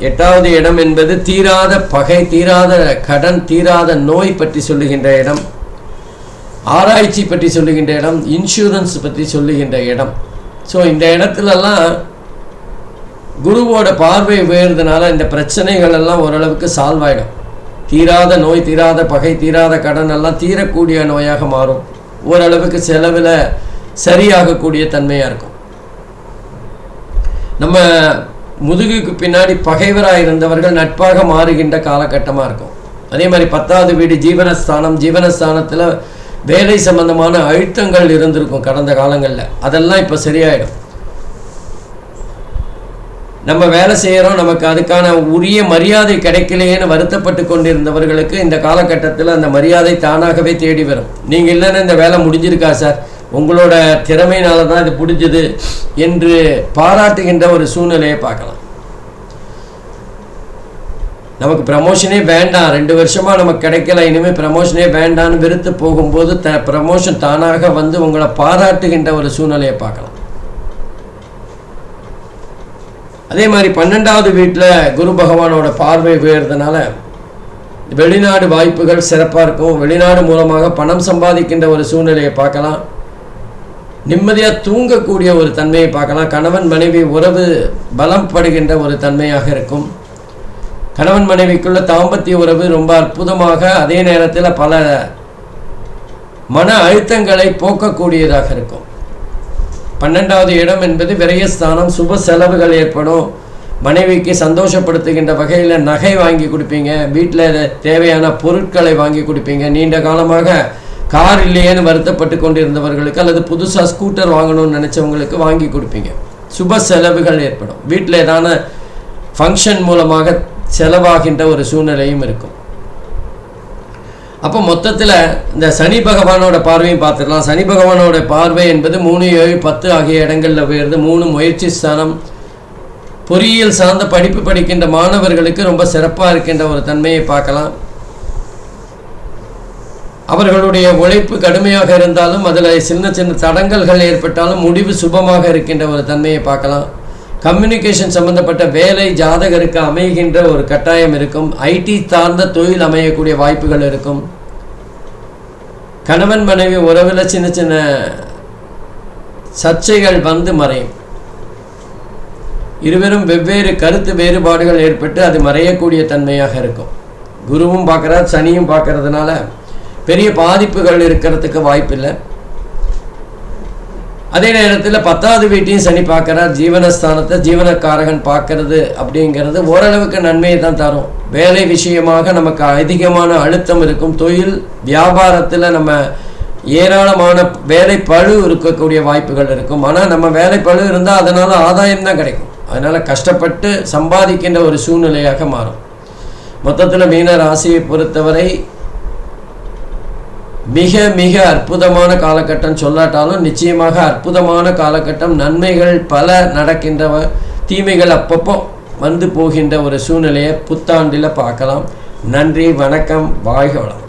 8வது இடம் என்பது தீராத பகை, தீராத கடன், தீராத நோய் பற்றி சொல்லுகின்ற இடம். ஆராய்ச்சி பற்றி சொல்லுகின்ற இடம், இன்சூரன்ஸ் பற்றி சொல்லுகின்ற இடம். ஸோ இந்த இடத்துலலாம் குருவோட பார்வை உயர்றதுனால இந்த பிரச்சனைகள் எல்லாம் ஓரளவுக்கு சால்வ் ஆகிடும். தீராத நோய், தீராத பகை, தீராத கடன் எல்லாம் தீரக்கூடிய நோயாக மாறும். ஓரளவுக்கு செலவில் சரியாகக்கூடிய தன்மையாக இருக்கும். நம்ம முதுகுக்கு பின்னாடி பகைவராக இருந்தவர்கள் நட்பாக மாறுகின்ற காலகட்டமாக இருக்கும். அதே மாதிரி 10வது வீடு ஜீவனஸ்தானம். ஜீவனஸ்தானத்தில் வேலை சம்பந்தமான அழுத்தங்கள் இருந்திருக்கும் கடந்த காலங்களில், அதெல்லாம் இப்போ சரியாயிடும். நம்ம வேலை செய்கிறோம், நமக்கு அதுக்கான உரிய மரியாதை கிடைக்கலையேன்னு வருத்தப்பட்டு கொண்டிருந்தவர்களுக்கு இந்த காலகட்டத்தில் அந்த மரியாதை தானாகவே தேடி வரும். நீங்கள் இல்லைன்னா இந்த வேலை முடிஞ்சிருக்கா சார், உங்களோட திறமையினால தான் இது முடிஞ்சது என்று பாராட்டுகின்ற ஒரு சூழ்நிலையை பார்க்கலாம். நமக்கு ப்ரமோஷனே வேண்டாம், 2 வருஷமாக நமக்கு கிடைக்கல, இனிமேல் ப்ரமோஷனே வேண்டான்னு வெறுத்து போகும்போது ப்ரமோஷன் தானாக வந்து உங்களை பாராட்டுகின்ற ஒரு சூழ்நிலையை பார்க்கலாம். அதே மாதிரி 12வது வீட்டில் குரு பகவானோட பார்வை உயர்றதுனால வெளிநாடு வாய்ப்புகள் சிறப்பாக இருக்கும். வெளிநாடு மூலமாக பணம் சம்பாதிக்கின்ற ஒரு சூழ்நிலையை பார்க்கலாம். நிம்மதியாக தூங்கக்கூடிய ஒரு தன்மையை பார்க்கலாம். கணவன் மனைவி உறவு பலம் படுகின்ற ஒரு தன்மையாக இருக்கும். கணவன் மனைவிக்குள்ள தாம்பத்திய உறவு ரொம்ப அற்புதமாக, அதே நேரத்தில் பல மன அழுத்தங்களை போக்கக்கூடியதாக இருக்கும். 12வது இடம் என்பது விரயஸ்தானம். சுப செலவுகள் ஏற்படும். மனைவிக்கு சந்தோஷப்படுத்துகின்ற வகையில் நகை வாங்கி கொடுப்பீங்க, வீட்டில் தேவையான பொருட்களை வாங்கி கொடுப்பீங்க. நீண்ட காலமாக கார் இல்லையேன்னு வருத்தப்பட்டு கொண்டிருந்தவர்களுக்கு அல்லது புதுசாக ஸ்கூட்டர் வாங்கணும்னு நினச்சவங்களுக்கு வாங்கி கொடுப்பீங்க. சுப செலவுகள் ஏற்படும். வீட்டில் ஏதான ஃபங்க்ஷன் மூலமாக செலவாகின்ற ஒரு சூழ்நிலையும் இருக்கும். அப்போ மொத்தத்தில் இந்த சனி பகவானோட பார்வையும் பார்த்துடலாம். சனி பகவானோட பார்வை என்பது 3, 7, 10 ஆகிய இடங்களில் உயர்ந்து 3 முயற்சி ஸ்தானம். பொறியியல் சார்ந்த படிப்பு படிக்கின்ற மாணவர்களுக்கு ரொம்ப சிறப்பாக இருக்கின்ற ஒரு தன்மையை பார்க்கலாம். அவர்களுடைய உழைப்பு கடுமையாக இருந்தாலும் அதில் சின்ன சின்ன தடங்கல்கள் ஏற்பட்டாலும் முடிவு சுபமாக இருக்கின்ற ஒரு தன்மையை பார்க்கலாம். கம்யூனிகேஷன் சம்பந்தப்பட்ட வேலை ஜாதகருக்கு அமைகின்ற ஒரு கட்டாயம் இருக்கும். ஐடி சார்ந்த தொழில் அமையக்கூடிய வாய்ப்புகள் இருக்கும். கணவன் மனைவி உறவில் சின்ன சின்ன சர்ச்சைகள் வந்து மறையும். இருவரும் வெவ்வேறு கருத்து வேறுபாடுகள் ஏற்பட்டு அது மறையக்கூடிய தன்மையாக இருக்கும். குருவும் பார்க்குறார், சனியும் பார்க்கறதுனால பெரிய பாதிப்புகள் இருக்கிறதுக்கு வாய்ப்பில்லை. அதே நேரத்தில் 10வது வீட்டையும் சனி பார்க்குறார். ஜீவனஸ்தானத்தை ஜீவனக்காரகன் பார்க்கறது அப்படிங்கிறது ஓரளவுக்கு நன்மையை தான் தரும். வேலை விஷயமாக நமக்கு அதிகமான அழுத்தம் இருக்கும். தொழில் வியாபாரத்தில் நம்ம ஏராளமான வேலை பளு இருக்கக்கூடிய வாய்ப்புகள் இருக்கும். ஆனால் நம்ம வேலை பளு இருந்தால் அதனால் ஆதாயம் தான் கிடைக்கும். அதனால் கஷ்டப்பட்டு சம்பாதிக்கின்ற ஒரு சூழ்நிலையாக மாறும். மொத்தத்தில் மீன ராசியை பொறுத்தவரை மிக மிக அற்புதமான காலகட்டம் சொல்லாட்டாலும் நிச்சயமாக அற்புதமான காலகட்டம். நன்மைகள் பல நடக்கின்ற, தீமைகள் அப்பப்போ வந்து போகின்ற ஒரு சூழ்நிலையை புத்தாண்டில் பார்க்கலாம். நன்றி, வணக்கம், வாழ்க வளம்.